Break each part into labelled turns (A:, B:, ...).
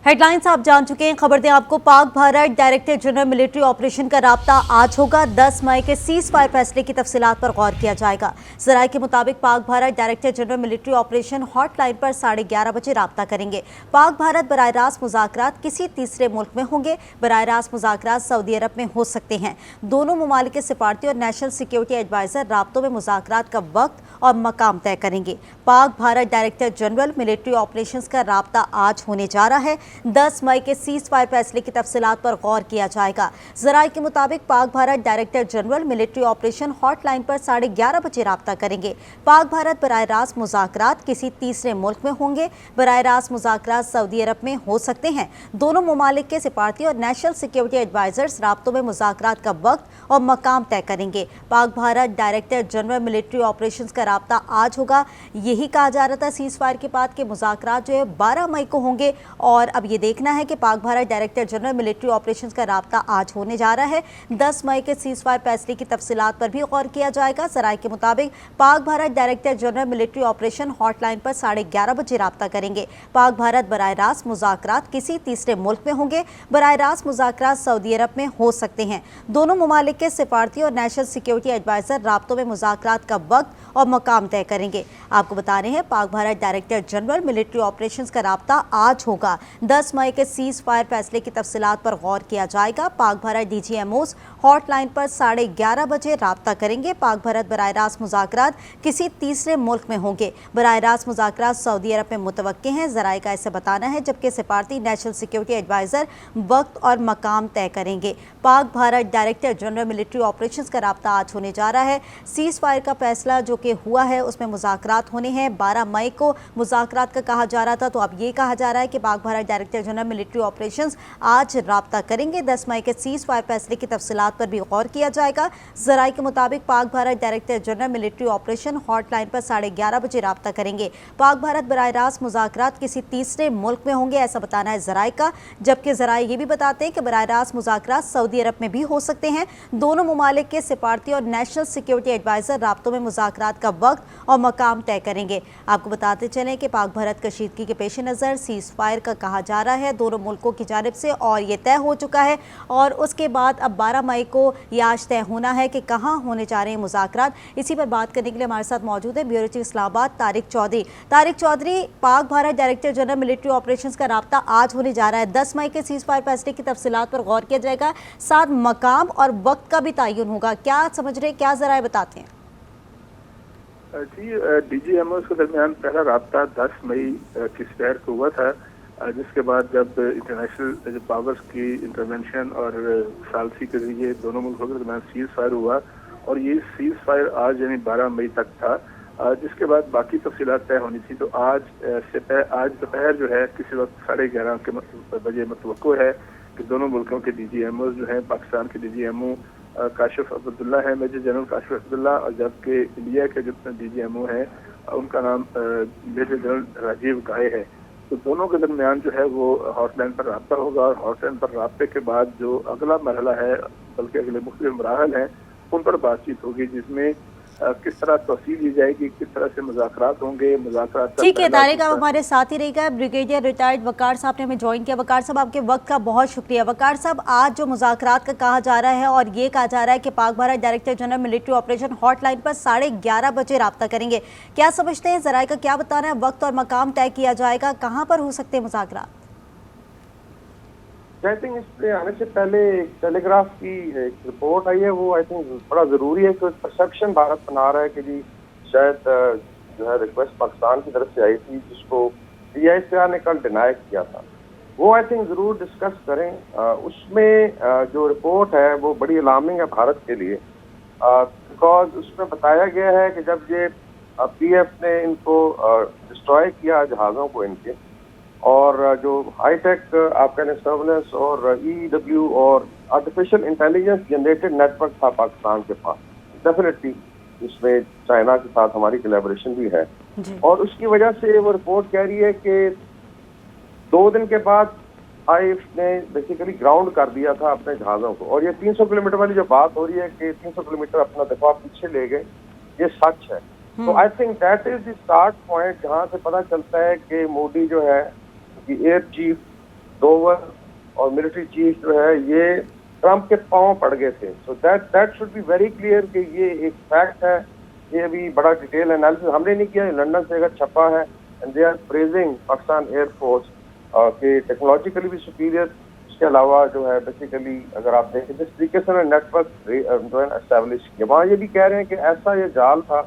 A: Headlines आप जान चुके हैं। खबर दें आपको, Pak Bharat director general military operation का राब्ता आज होगा। 10 मई के सीज फायर फैसले की तफसीलात पर गौर किया जाएगा। जराये के मुताबिक Pak Bharat director general military operation hotline पर 11:30 बजे राब्ता करेंगे। पाक भारत बराह रास्त मुज़ाकरात किसी तीसरे मुल्क में होंगे। बराह रास्त मुज़ाकरात सऊदी अरब में हो सकते हैं। दोनों ममालिक के सिफारती और नेशनल सिक्योरिटी एडवाइजर राब्तों में मुज़ाकरात का वक्त और मकाम तय करेंगे। Pak Bharat director general military operation का राब्ता आज होने जा रहा है। 10 मई के सीज फायर फैसले की तफसीलात पर गौर किया जाएगा। जराये के मुताबिक Pak Bharat director general military operation hotline पर 11:30 बजे राब्ता करेंगे। पाक भारत बराह रास्त मुज़ाकरात किसी तीसरे मुल्क में होंगे। बराह रास्त मुज़ाकरात सऊदी अरब में हो सकते हैं। दोनों ममालिक के सिफारती और नेशनल सिक्योरिटी एडवाइजर्स राब्तों में मुज़ाकरात का वक्त और मकाम तय करेंगे। Pak Bharat director general military operation का राब्ता आज होगा। यही कहा जा रहा था सीज फायर के बाद के मुज़ाकरात जो है 12 मई को होंगे, और अब ये देखना है कि Pak Bharat director general military operations का राब्ता आज होने जा रहा है। 10 मई के सीज फायर फैसले की तफसीलात पर भी गौर किया जाएगा। जराये के मुताबिक Pak Bharat director general military operation hotline पर 11:30 बजे राब्ता करेंगे। पाक भारत बराह रास्त मुज़ाकरात किसी तीसरे मुल्क में होंगे। बराह रास्त मुज़ाकरात सऊदी अरब में हो सकते हैं। दोनों ममालिक के सिफारती और नेशनल सिक्योरिटी एडवाइजर राब्तों में मुज़ाकरात का वक्त और मकाम तय करेंगे। आपको बता रहे हैं, Pak Bharat director general military operations का राब्ता आज होगा। 10 मई के सीज फायर फैसले की तफसीलात पर गौर किया जाएगा। पाक भारत DGMOs हॉटलाइन पर 11:30 बजे राब्ता करेंगे। पाक भारत बराह रास्त मुज़ाकरात किसी तीसरे मुल्क में होंगे। बराह रास्त मुज़ाकरात सऊदी अरब में मुतवक्के हैं। जराये का ऐसे बताना है, जबकि सिफारती नेशनल सिक्योरिटी एडवाइजर वक्त और मकाम तय करेंगे। Pak Bharat director general military operations का राब्ता आज होने जा रहा है। सीज फायर का फैसला जो कि हुआ है उसमें मुज़ाकरात होने हैं। 12 मई को मुज़ाकरात का कहा जा रहा था, तो अब ये कहा जा रहा है कि Pak Bharat director general military operations आज राब्ता करेंगे। 10 मई के सीज फायर फैसले की तफसीलात पर भी गौर किया जाएगा। जराये के मुताबिक Pak Bharat director general military operation hotline पर 11:30 बजे राब्ता करेंगे। पाक भारत बराह रास्त मुज़ाकरात किसी तीसरे मुल्क में होंगे, ऐसा बताना है जराये का। जबकि जराये ये भी बताते हैं कि बराह रास्त मुज़ाकरात सऊदी अरब में भी हो सकते हैं। दोनों ममालिक के सिफारती और नेशनल सिक्योरिटी एडवाइजर राब्तों में मुज़ाकरात का वक्त और मकाम तय करेंगे। आपको बताते चलें कि पाक भारत कशीदगी के पेश नज़र सीज फायर का कहा जा रहा है दोनों मुल्कों की जानिब से, और ये तय हो चुका है। और उसके बाद अब 12 मई को ये आज तय होना है कि कहाँ होने जा रहे हैं मुज़ाकरात। इसी पर बात करने के लिए हमारे साथ मौजूद है bureau chief Islamabad Tariq Chaudhary. Tariq Chaudhary, Pak Bharat director general military operations का राब्ता आज होने जा रहा है। 10 मई के सीज फायर फैसले की तफसीलात पर गौर किया जाएगा, साथ मकाम और वक्त का भी तयन होगा। क्या समझ रहे, क्या जरा बताते हैं?
B: जी, DGMOs के दरमियान पहला राब्ता 10 मई की सपहर को हुआ था, जिसके बाद जब इंटरनेशनल पावर्स की इंटरवेंशन और सालसी के जरिए दोनों मुल्कों के दरमियान सीज फायर हुआ, और ये सीज फायर आज यानी 12 मई तक था, जिसके बाद बाकी तफसीलात तय होनी थी। तो आज दोपहर जो है किसी वक्त 11:30 बजे मतवक्को है कि दोनों मुल्कों के DGMOs जो हैं, पाकिस्तान के DGMO काशिफ अब्दुल्ला है, मेजर जनरल काशिफ अब्दुल्ला, और जबकि इंडिया के जो DGMO है उनका नाम मेजर जनरल राजीव गाय है। तो दोनों के दरमियान जो है वो हॉटलाइन पर राब्ता होगा, और हॉटलाइन पर राब्ते के बाद जो अगला मरहला है, बल्कि अगले मुख्तलिफ मराहल हैं, उन पर बातचीत होगी, जिसमें किस तरह तोसील दी जाएगी, किस तरह से मुज़ाकरात होंगे। मुज़ाकरात
A: ठीक है तारिक, आप हमारे साथ ही रहेगा। ब्रिगेडियर रिटायर्ड वकार साहब ने हमें ज्वाइन किया। वकार साहब, आपके वक्त का बहुत शुक्रिया। वकार साहब, आज जो मुज़ाकरात का कहा जा रहा है, और ये कहा जा रहा है कि Pak Bharat director general military operation hotline पर 11:30 बजे राब्ता करेंगे, क्या समझते हैं? जराये का क्या बताना है? वक्त और मकाम तय किया जाएगा, कहाँ पर हो सकते हैं मुज़ाकरात?
C: आई थिंक इससे आने से पहले टेलीग्राफ की एक रिपोर्ट आई है, वो आई थिंक बड़ा जरूरी है। कि परसेप्शन भारत बना रहा है कि जी शायद जो है रिक्वेस्ट पाकिस्तान की तरफ से आई थी, जिसको CICR ने कल डिनाई किया था, वो आई थिंक जरूर डिस्कस करें। उसमें जो रिपोर्ट है वो बड़ी अलार्मिंग है भारत के लिए, बिकॉज उसमें बताया गया है कि जब ये PF ने इनको डिस्ट्रॉय किया जहाज़ों को इनके, और जो हाईटेक सर्वेलेंस और EW और आर्टिफिशियल इंटेलिजेंस जनरेटेड नेटवर्क था पाकिस्तान के पास, डेफिनेटली इसमें चाइना के साथ हमारी कोलैबोरेशन भी है, और उसकी वजह से वो रिपोर्ट कह रही है कि 2 दिन के बाद IF ने बेसिकली ग्राउंड कर दिया था अपने जहाज़ों को। और ये 300 किलोमीटर वाली जो बात हो रही है कि 300 किलोमीटर अपना दफा पीछे ले गए, ये सच है। तो I think that is the start point, जहाँ से पता चलता है कि मोदी जो है कि एयर चीफ डोवर और मिलिट्री चीफ जो है ये ट्रंप के पांव पड़ गए थे। So that should be very clear कि ये एक फैक्ट है। ये अभी बड़ा डिटेल एनालिसिस हमने नहीं किया, लंदन से अगर छपा है, and they are praising Pakistan air force के टेक्नोलॉजिकली भी सुपीरियर। इसके अलावा जो है बेसिकली अगर आप देखें जिस तरीके से नेटवर्क जो है एस्टेब्लिश किया, वहाँ ये भी कह रहे हैं कि ऐसा ये जाल था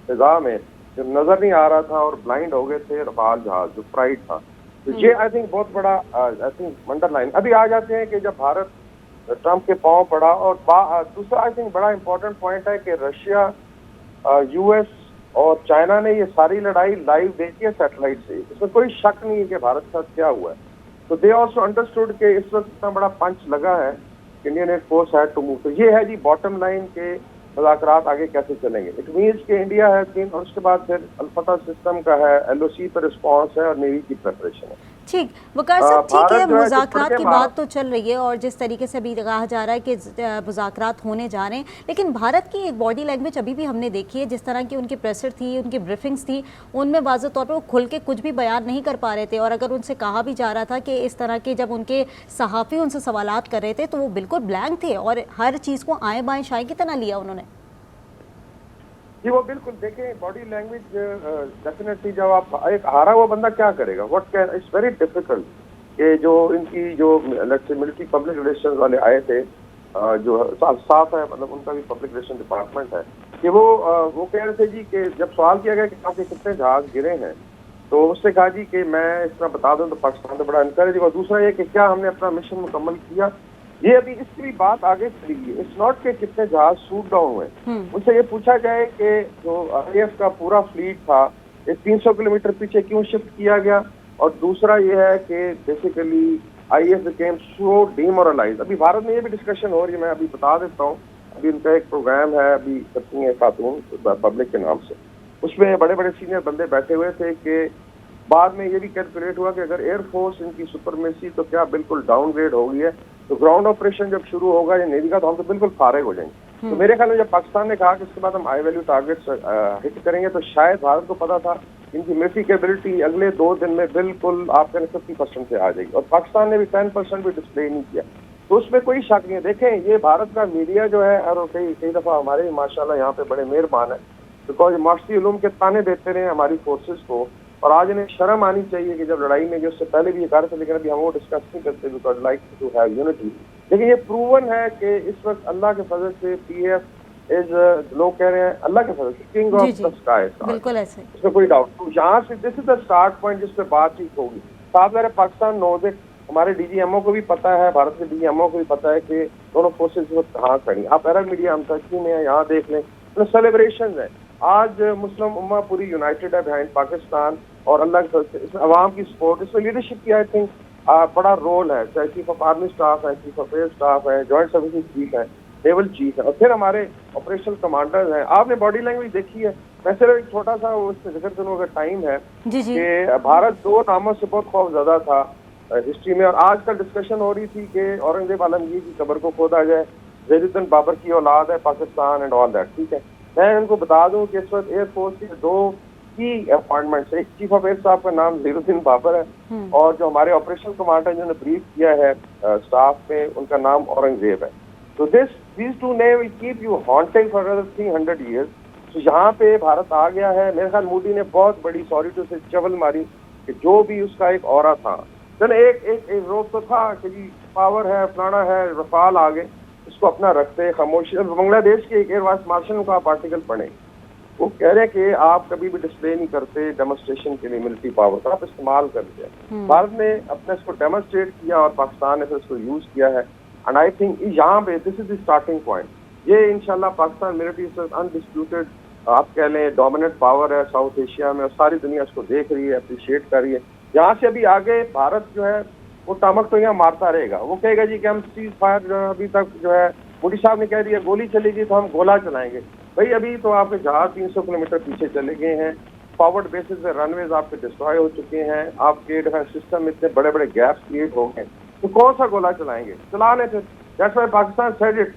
C: फिजा में जो नजर नहीं आ रहा था और ब्लाइंड हो गए थे रफाल जहाज जो प्राइड था। तो ये आई थिंक बहुत बड़ा आई थिंक अंडरलाइन। अभी आ जाते हैं कि जब भारत ट्रंप के पांव पड़ा, और दूसरा आई थिंक बड़ा इंपॉर्टेंट पॉइंट है कि रशिया, यूएस और चाइना ने ये सारी लड़ाई लाइव देखी है सैटेलाइट से। इसमें कोई शक नहीं है कि भारत के साथ क्या हुआ है। तो दे आल्सो अंडरस्टूड कि इस वक्त इतना बड़ा पंच लगा है, Indian air force had to move. तो ये है जी बॉटम लाइन के मुज़ाकरात आगे कैसे चलेंगे। इट मीन्स के इंडिया है तीन, और उसके बाद फिर अल्फता सिस्टम का है, एलओसी पर रिस्पॉन्स है और नेवी की प्रेपरेशन है।
A: ठीक, वकार साहब ठीक है, मुज़ाकरात की
C: भारत
A: बात तो चल रही है और जिस तरीके से अभी कहा जा रहा है कि मुज़ाकरात होने जा रहे हैं, लेकिन भारत की एक बॉडी लैंग्वेज अभी भी हमने देखी है, जिस तरह की उनकी प्रेसर थी, उनकी ब्रीफिंग्स थी, उनमें वाज़े तौर पर वो खुल के कुछ भी बयान नहीं कर पा रहे थे। और अगर उनसे कहा भी जा रहा था कि इस तरह के जब उनके सहाफ़ी उनसे सवालात कर रहे थे तो वो बिल्कुल ब्लैंक थे और हर चीज़ को आए बाएँ शाएँ की तरह लिया उन्होंने।
C: जी वो बिल्कुल देखें बॉडी लैंग्वेज डेफिनेटली जब आप एक हारा हुआ बंदा क्या करेगा, what can, it's very difficult. कि जो इनकी जो let's say military public relations वाले आए थे, जो साफ है मतलब उनका भी पब्लिक रिलेशन डिपार्टमेंट है, कि वो कह रहे थे जी कि जब सवाल किया गया कि आपके कितने जहाज गिरे हैं, तो उसने कहा जी कि मैं इस तरह बता दूं तो पाकिस्तान तो बड़ा इनकरेजिंग। और दूसरा ये कि क्या हमने अपना मिशन मुकम्मल किया। ये अभी इसकी भी बात आगे चली गई। इट्स नॉट के कितने जहाज शूट डाउन हुए, उनसे ये पूछा जाए कि जो आईएएफ का पूरा फ्लीट था ये 300 किलोमीटर पीछे क्यों शिफ्ट किया गया। और दूसरा ये है कि basically IAF became so demoralise. अभी भारत में ये भी डिस्कशन हो रही है, मैं अभी बता देता हूँ। अभी उनका एक प्रोग्राम है, अभी करती है खातून पब्लिक के नाम से, उसमें बड़े बड़े सीनियर बंदे बैठे हुए थे कि बाद में ये भी कैलकुलेट हुआ कि अगर एयरफोर्स इनकी सुपरमेसी तो क्या बिल्कुल डाउनग्रेड हो गई है, तो ग्राउंड ऑपरेशन जब शुरू होगा या नेवी का, तो हम तो बिल्कुल फारिग हो जाएंगे। तो मेरे ख्याल में जब पाकिस्तान ने कहा कि इसके बाद हम हाई वैल्यू टारगेट्स हिट करेंगे, तो शायद भारत को पता था इनकी मिलिट्री कैपेबिलिटी अगले 2 दिन में बिल्कुल आप कहें 50% से आ जाएगी, और पाकिस्तान ने भी 10% भी डिस्प्ले नहीं किया। तो उसमें कोई शक नहीं है। देखें ये भारत का मीडिया जो है, और कई दफ़ा हमारे माशाल्लाह यहाँ पे बड़े मेहरबान है, बिकॉज मार्शली उलूम के ताने देते रहे हमारी फोर्सेज को, और आज इन्हें शर्म आनी चाहिए कि जब लड़ाई में, जो उससे पहले भी ये कार्य थे लेकिन अभी हम वो डिस्कस नहीं करते because like to have unity. लेकिन ये प्रूवन है कि इस वक्त अल्लाह के फजल से पीएफ इज, लोग कह रहे हैं अल्लाह के फजल से किंग ऑफ द स्काई,
A: बिल्कुल ऐसे,
C: इसमें कोई डाउट। तो यहाँ से this is the start point जिस पे बातचीत होगी। साथ में पाकिस्तान नोज इट, हमारे डीजीएमओ को भी पता है, भारत के डीजीएमओ को भी पता है कि दोनों फोर्सेज कहाँ खड़ी। आप अरब मीडिया हम टर्की में है, यहाँ देख लें, तो सेलिब्रेशन है। आज मुस्लिम उम्मा पूरी यूनाइटेड है बिहाइंड पाकिस्तान, और अल्लाह के इसमें अवाम की सपोर्ट, इसमें लीडरशिप की आई थिंक बड़ा रोल है। चाहे चीफ ऑफ आर्मी स्टाफ है, चीफ ऑफ एयर स्टाफ है, जॉइंट सर्विसेज चीफ है, नेवल चीफ है, और फिर हमारे ऑपरेशनल कमांडर्स हैं। आपने बॉडी लैंग्वेज देखी है। मैं सिर्फ एक छोटा सा वो इसमें जिक्र करूँ अगर टाइम है, कि भारत 2 नामों से बहुत खौफजदा था हिस्ट्री में, और आज कल डिस्कशन हो रही थी कि औरंगजेब आलमगीर की कब्र को खोदा जाए, ज़ैनुद्दीन बाबर की औलाद है पाकिस्तान एंड ऑल दैट। ठीक है, मैं उनको बता दूं कि इस वक्त एयरफोर्स के 2 की अपॉइंटमेंट्स, एक चीफ ऑफ एयर स्टाफ का नाम ज़ैनुद्दीन बाबर है, और जो हमारे ऑपरेशन कमांडर जिन्होंने ब्रीफ किया है स्टाफ में, उनका नाम औरंगजेब है। तो these 2 name will keep you haunting for another 300 years। तो यहाँ पे भारत आ गया है। मेरे ख्याल मोदी ने बहुत बड़ी, सॉरी टू से, चवल मारी कि जो भी उसका एक ऑरा था, चलो एक रोक तो था कि जी पावर है, फलाना है, रफाल आ गए, इसको अपना रखते खामोशी। बांग्लादेश के एक एयर वाइस मार्शल का आप आर्टिकल पढ़े, वो कह रहे हैं कि आप कभी भी डिस्प्ले नहीं करते डेमोन्स्ट्रेशन के लिए मिलिट्री पावर का, आप इस्तेमाल करते हैं। भारत ने अपने इसको डेमोन्स्ट्रेट किया और पाकिस्तान ने फिर इसको यूज किया है। एंड आई थिंक यहाँ पे this is the starting point. ये इंशाल्लाह पाकिस्तान मिलिट्री अनडिस्प्यूटेड आप कह लें डोमिनेंट पावर है साउथ एशिया में, और सारी दुनिया इसको देख रही है, अप्रिशिएट कर रही है। यहाँ से अभी आगे भारत जो है वो टामक तो यहाँ मारता रहेगा। वो कहेगा जी कि हम सीज फायर जो है अभी तक जो है, मोदी साहब ने कह दिया गोली चलेगी तो हम गोला चलाएंगे। भाई अभी तो आपके जहाज 300 किलोमीटर पीछे चले गए हैं, फॉरवर्ड बेसिस पे रनवेज आपके डिस्ट्रॉय हो चुके हैं, आपके डिफेंस सिस्टम में इतने बड़े बड़े गैप्स क्रिएट हो गए, तो कौन सा गोला चलाएंगे, चला लें फिर। That's why Pakistan said it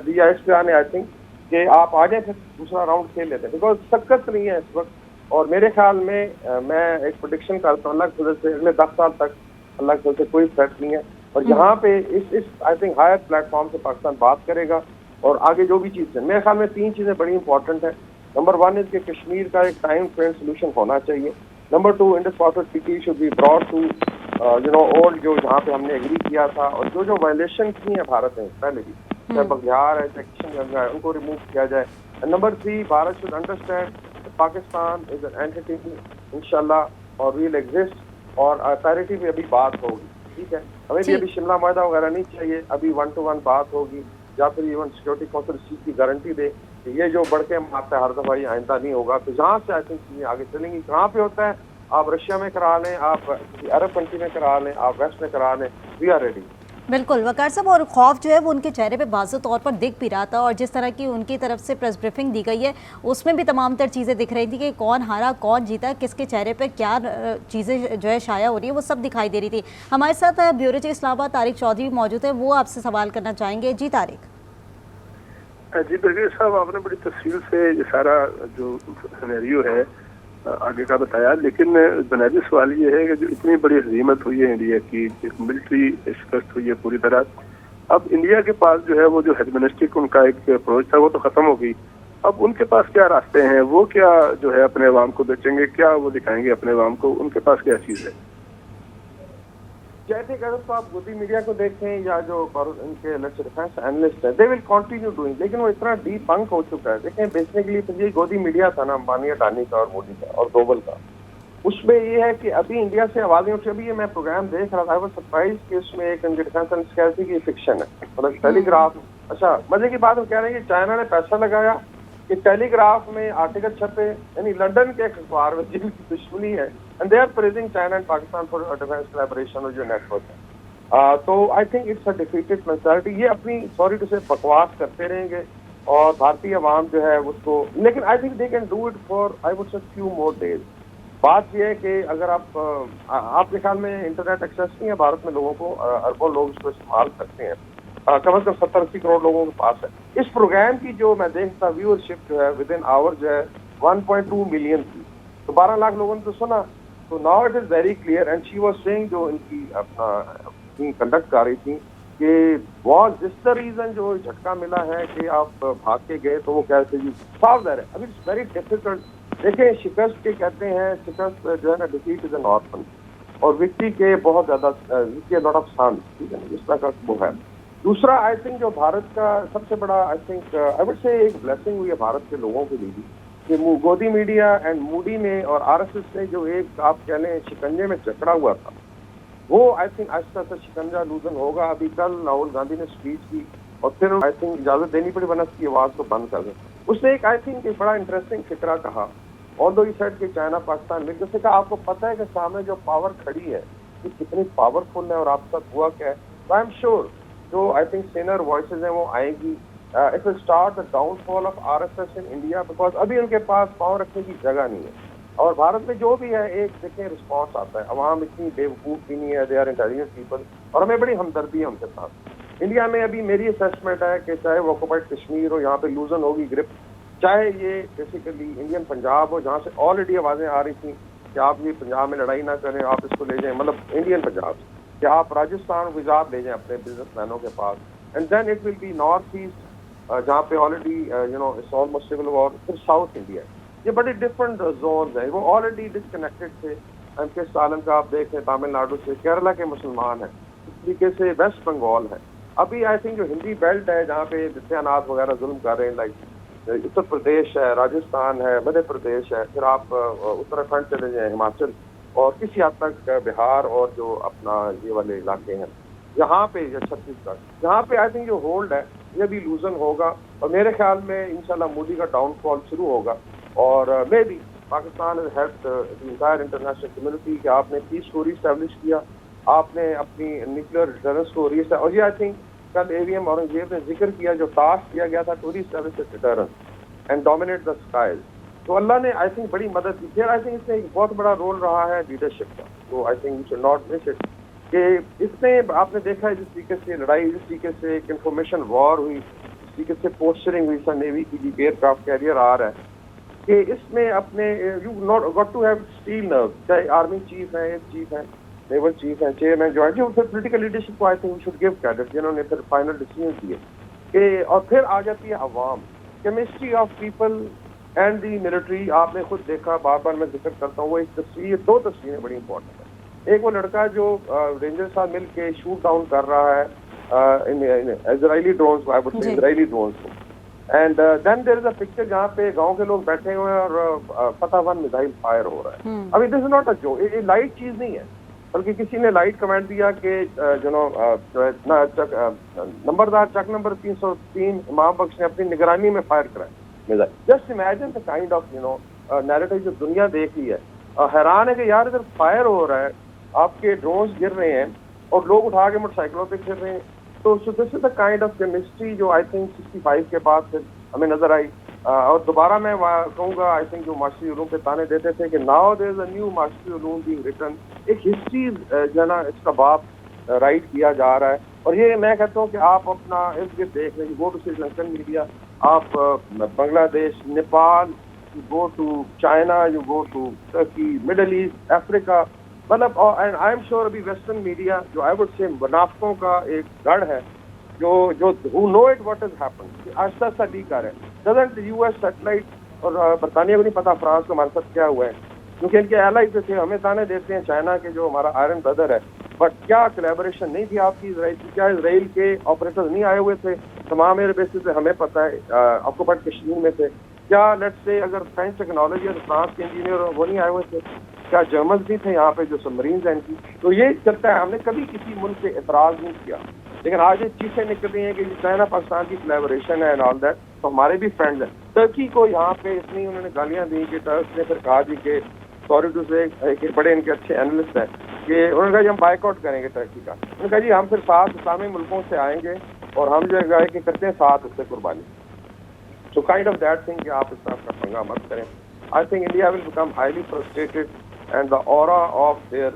C: DIS पे आने आई थिंक कि आप आ जाए फिर दूसरा राउंड खेल लेते हैं, बिकॉज सक्कत नहीं है इस वक्त। और मेरे ख्याल में मैं एक प्रेडिक्शन करता हूँ अल्लाह की वजह से अगले 10 साल तक अल्लाह के से कोई थ्रेट नहीं है। और यहाँ पे इस आई थिंक हायर प्लेटफॉर्म से पाकिस्तान बात करेगा और आगे जो भी चीज़ है, मेरे ख्याल में 3 चीज़ें बड़ी इंपॉर्टेंट है। नंबर 1 इज कि कश्मीर का एक टाइम फ्रेम सोल्यूशन होना चाहिए। Number 2, Indus water treaty should be brought to old, जो जहाँ पे हमने एग्री किया था, और जो वायलेशन की है भारत में पहले भी, चाहे बघियार है, चाहे किशन गंगा है, उनको रिमूव किया जाए। And number 3, Bharat should understand Pakistan is an entity इंशाल्लाह और विल एग्जिस्ट, और पैरिटी में अभी बात होगी, ठीक है। हमें भी अभी शिमला माहदा वगैरह नहीं चाहिए, अभी 1 to 1 बात होगी, या फिर इवन सिक्योरिटी काउंसिल इस चीज़ की गारंटी दे कि ये जो बढ़ के मारता है हर दफा ये आइंदा नहीं होगा। तो जहाँ से आई थिंक चीज़ें आगे चलेंगी, कहाँ पे होता है, आप रशिया में करा लें, आप किसी अरब कंट्री में करा लें, आप वेस्ट में करा लें, वी आर रेडी।
A: बिल्कुल वकार साहब, और खौफ जो है वो उनके चेहरे पे वाज़ेह तौर पर दिख भी रहा था, और जिस तरह की उनकी तरफ से प्रेस ब्रीफिंग दी गई है उसमें भी तमाम तर चीज़ें दिख रही थी कि कौन हारा कौन जीता, किसके चेहरे पे क्या चीज़ें जो है शाया हो रही है, वो सब दिखाई दे रही थी। हमारे साथ ब्यूरो चीफ इस्लामाबाद तारिक चौधरी मौजूद है, वो आपसे सवाल करना चाहेंगे। जी तारिक।
B: जी ब्रिगेड साहब, आपने बड़ी तफसील से ये सारा जो सिनेरियो है आगे का बताया, लेकिन बुनियादी सवाल ये है कि जो इतनी बड़ी हजीमत हुई है इंडिया की, एक मिलिट्री शिकस्त हुई है पूरी तरह, अब इंडिया के पास जो है वो जो हेडमिनिस्ट्रिक उनका एक अप्रोच था वो तो खत्म हो गई। अब उनके पास क्या रास्ते हैं, वो क्या जो है अपने अवाम को बेचेंगे, क्या वो दिखाएंगे अपने अवाम को, उनके पास क्या चीज़ है?
C: जैसे अगर तो आप गोदी मीडिया को देखें या जो इनके डिफेंस एनालिस्ट है, दे विल कंटिन्यू डूइंग, लेकिन वो इतना डीप बंक हो चुका है। देखें बेसिकली तो ये गोदी मीडिया था ना, अंबानी, अडानी का और मोदी का और ग्लोबल का, उसमें ये है कि अभी इंडिया से आवाजें उठी। अभी ये मैं प्रोग्राम देख रहा था, आई वाज सरप्राइज कि उसमें एक इनके डिफेंस एनालिस्ट कह रही थी कि ये फिक्शन है, मतलब टेलीग्राफ। अच्छा मजे की बात वो कह रहे हैं कि चाइना ने पैसा लगाया कि टेलीग्राफ में आर्टिकल छपे, यानी लंदन के एक अखबार में जिनकी दुश्मनी है, and they are praising China and Pakistan for defence collaboration और जो नेटवर्क है। तो I think it's a defeated mentality. ये अपनी सॉरी टू से बकवास करते रहेंगे और भारतीय आवाम जो है उसको, लेकिन I think they can do it for I would से फ्यू मोर डेज। बात यह है कि अगर आपके ख्याल में इंटरनेट एक्सेस नहीं है भारत में लोगों को, अरबों लोग इसको इस्तेमाल करते हैं, कम से कम 70-80 करोड़ लोगों के पास है। इस प्रोग्राम की जो मैं देखता व्यूअरशिप जो है विद इन आवर जो है 1.2 मिलियन थी, तो 12 लाख लोगों ने तो सुना। तो now it is very clear and she was saying, जो इनकी अपना कंडक्ट कर रही थी, कि वाज दिस द रीजन जो झटका मिला है कि आप भाग के गए, तो वो कहते जी साफ है। अभी इट्स वेरी डिफिकल्ट। देखिए शिकस्त के कहते हैं, शिकस्त जो है ना, डिफीट इज एन ऑर्फन, और विक्ट्री के बहुत ज्यादा लॉट ऑफ सन, ठीक है, इस तरह का वो है। दूसरा आई थिंक जो भारत का सबसे बड़ा आई थिंक आई वुड से एक ब्लेसिंग हुई है भारत के लोगों के लिए कि गोदी मीडिया एंड मूडी ने और आरएसएस ने जो एक आप कह लें शिकंजे में जकड़ा हुआ था, वो आई थिंक आहिस्ता से शिकंजा लूजन होगा। अभी कल राहुल गांधी ने स्पीच की और फिर आई थिंक इजाजत देनी पड़ी वरना उसकी आवाज को बंद कर दें। उसने एक आई थिंक एक बड़ा इंटरेस्टिंग फिक्रा कहा, ऑल्दो ही सेड कि चाइना पाकिस्तान मिलकर से कहा, आपको पता है कि सामने जो पावर खड़ी है कि कितनी पावरफुल है और आपके साथ हुआ क्या है। तो आई एम श्योर जो आई थिंक सीनियर वॉइसेज हैं वो आएगी। It will start the downfall of RSS in India, because अभी उनके पास पाँव रखने की जगह नहीं है। और भारत में जो भी है एक देखें रिस्पॉन्स आता है, अवाम इतनी बेवकूफ़ भी नहीं है, दे आर इंटेलिजेंट पीपल, और हमें बड़ी हमदर्दी है उनके साथ। इंडिया में अभी मेरी असेसमेंट है कि चाहे वो ऑक्युपाइड कश्मीर हो, यहाँ पे लूजन होगी ग्रिप, चाहे ये बेसिकली इंडियन पंजाब हो, जहाँ से ऑलरेडी आवाज़ें आ रही थी कि आप ये पंजाब में लड़ाई ना करें, आप इसको ले जाएं, मतलब इंडियन पंजाब, कि आप राजस्थान गुजरात ले जाएं अपने बिजनेसमैनों के पास, and then it will be North East जहाँ पे already you know it's almost civil war, फिर साउथ इंडिया। ये बड़े डिफरेंट जोन हैं, वो ऑलरेडी डिसकनेक्टेड थे। एम.के. स्टालिन का आप देखें तमिलनाडु से, केरला के मुसलमान हैं, इस तरीके से वेस्ट बंगाल है। अभी आई थिंक जो हिंदी बेल्ट है जहाँ पे नित्यानाथ वगैरह जुल्म कर रहे हैं, लाइक उत्तर प्रदेश है, राजस्थान है, मध्य प्रदेश है, फिर आप उत्तराखंड चले जाएँ, हिमाचल, और किसी हद तक बिहार और जो अपना ये वाले इलाके हैं यहाँ पे, या छत्तीसगढ़, यहाँ पे आई थिंक जो होल्ड है ये भी लूजन होगा। और मेरे ख्याल में इंशाल्लाह मोदी का डाउनफॉल शुरू होगा। और may be Pakistan has helped the entire international community कि आपने पीस को रीस्टैब्लिश किया, आपने अपनी न्यूक्लियर डिटरेंस को रीस्टैब्लिश, और ये आई थिंक कल एवीएम औरंगजेब ने जिक्र किया जो टास्क किया गया था to reestablish the deterrence and dominate the skies, तो अल्लाह ने आई थिंक बड़ी मदद की। फिर आई थिंक इसमें एक बहुत बड़ा रोल रहा है लीडरशिप का, तो I think we should not miss it कि इसमें आपने देखा है जिस तरीके से लड़ाई, जिस तरीके से एक इंफॉर्मेशन वॉर हुई, जिस तरीके से पोस्टरिंग हुई, सन नेवी की जी एयरक्राफ्ट कैरियर आ रहा है, कि इसमें अपने you not got to have steel nerve, चाहे आर्मी चीफ है, एयर चीफ है, नेवल चीफ हैं, चेयरमैन जो है, जो फिर पोलिटिकल लीडरशिप को I think we should give credit, जिन्होंने फिर फाइनल डिसीजन दिए कि, और फिर आ जाती है अवाम, chemistry of people and the military. आपने खुद देखा, बार बार मैं जिक्र करता हूँ, वो एक तस्वीर, दो तस्वीरें बड़ी इंपॉर्टेंट है। एक वो लड़का जो रेंजर साथ मिल के शूट डाउन कर रहा है इजरायली ड्रोन्स को, I would say Israeli drones को, and then there is a picture जहाँ पे गांव के लोग बैठे हुए हैं और फतह 1 मिसाइल फायर हो रहा है। अभी this is not a joke, ये लाइट चीज नहीं है, बल्कि किसी ने लाइट कमेंट दिया कि नंबरदार चक नंबर 303 इमाम बख्श ने अपनी निगरानी में फायर कराया missile. Just imagine the kind of narrative जो दुनिया देख रही है। हैरान है कि यार इधर फायर हो रहा है, आपके ड्रोन्स गिर रहे हैं और लोग उठा के मोटरसाइकिलों पे फिर रहे हैं। तो this is the kind of chemistry जो आई थिंक 65 के बाद फिर हमें नजर आई। और दोबारा मैं कहूँगा, आई थिंक जो माशरी उलूम पे ताने देते थे कि now there is a new माशरी उलूम बीइंग रिटन, एक हिस्ट्री जो है ना इसका बाप राइट किया जा रहा है। और ये मैं कहता हूँ कि आप अपना इर्द गिर्द देख लें, गो टू श्रीलंकन मीडिया, आप Bangladesh, Nepal, you go to China, you go to Turkey, Middle East, Africa, मतलब and I am sure अभी वेस्टर्न मीडिया जो I would say मुनाफिकों का एक गढ़ है, जो who know it what has happened, आस्ता आस्ता लीक आ रहा है। doesn't US सैटेलाइट और बरतानिया को नहीं पता फ्रांस को हमारे साथ क्या हुआ है, क्योंकि इनके एलाई जो थे हमें ताने देते हैं चाइना के जो हमारा आयरन ब्रदर है, बट क्या कोलैबोरेशन नहीं थी आपकी इसराइल की? क्या इसराइल के ऑपरेटर्स नहीं आए हुए थे तमाम एयर बेसिस पे? हमें पता है ऑक्युपाइड कश्मीर में थे। क्या लेट्स से अगर साइंस टेक्नोलॉजी और फ्रांस के इंजीनियर वो नहीं आए हुए थे? क्या जर्मन्स भी थे यहाँ पे जो सबमरीन्स हैं इनकी? तो ये चलता है, हमने कभी किसी मुल्क से एतराज नहीं किया, लेकिन आज ये चीजें निकल रही हैं कि चाइना पाकिस्तान की कोलैबोरेशन है एंड ऑल दैट। तो हमारे भी फ्रेंड्स हैं। टर्की को यहाँ पे इतनी उन्होंने गालियाँ दी कि टर्क ने फिर कहा जी कि सॉरी टू से, बड़े इनके अच्छे एनालिस्ट हैं, कि उन्होंने कहा जी हम बाइकआउट करेंगे टर्की का। उन्होंने कहा जी हम फिर 7 इस्लामी मुल्कों से आएंगे और हम जो है कि करते हैं 7 उससे कुर्बानी। So kind of that thing कि आप इस तरह का पंगा मत करें। I think India will become highly frustrated and the aura of their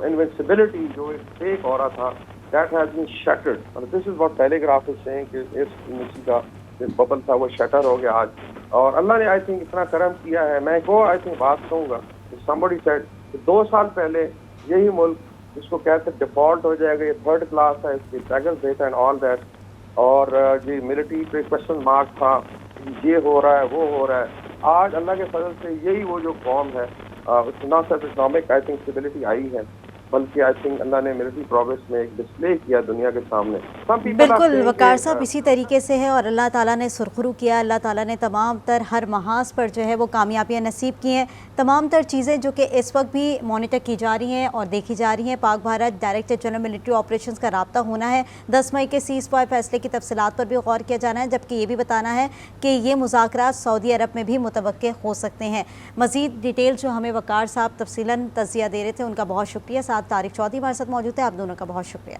C: invincibility जो एक fake aura था, that has been shattered। and this is what Telegraph is saying कि इस यूनिवर्सिटी का जो बबल था वो शटर हो गया आज। और अल्लाह ने आई थिंक इतना करम किया है। मैं को आई थिंक बात कहूँगा, somebody said कि 2 साल पहले यही मुल्क जिसको कहते डिफॉल्ट हो जाएगा, ये 3rd क्लास है, इसकी टैक्स देता है एंड ऑल दैट, और जी मिलिट्री पे क्वेश्चन मार्क था, ये हो रहा है वो हो रहा है। आज अल्लाह के फजल से यही वो जो कौम है, ना सिर्फ इकोनॉमिक आई थिंक स्टेबिलिटी आई है, बल्कि आई थिंक अल्लाह ने मिलिट्री प्रोग्रेस में एक डिस्प्ले किया दुनिया के सामने।
A: बिल्कुल वकार साहब, इसी तरीके से है और अल्लाह ताला ने सुरखरू किया। अल्लाह ताला ने तमाम तर हर महाज पर जो है वो कामयाबियाँ नसीब की हैं। तमाम तर चीज़ें जो कि इस वक्त भी मॉनिटर की जा रही हैं और देखी जा रही हैं। Pak Bharat director general military operation का रब्ता होना है। 10 मई के सीज़फायर फैसले की तफसीलात पर भी गौर किया जाना है, जबकि ये भी बताना है कि ये मुज़ाकरात सऊदी अरब में भी मुतवक्के हो सकते हैं। मज़ीद डिटेल जो हमें वकार साहब तफसीलन तज़िया दे रहे थे, उनका बहुत शुक्रिया। साथ तारिक चौधरी हमारे साथ मौजूद है, आप दोनों का बहुत शुक्रिया।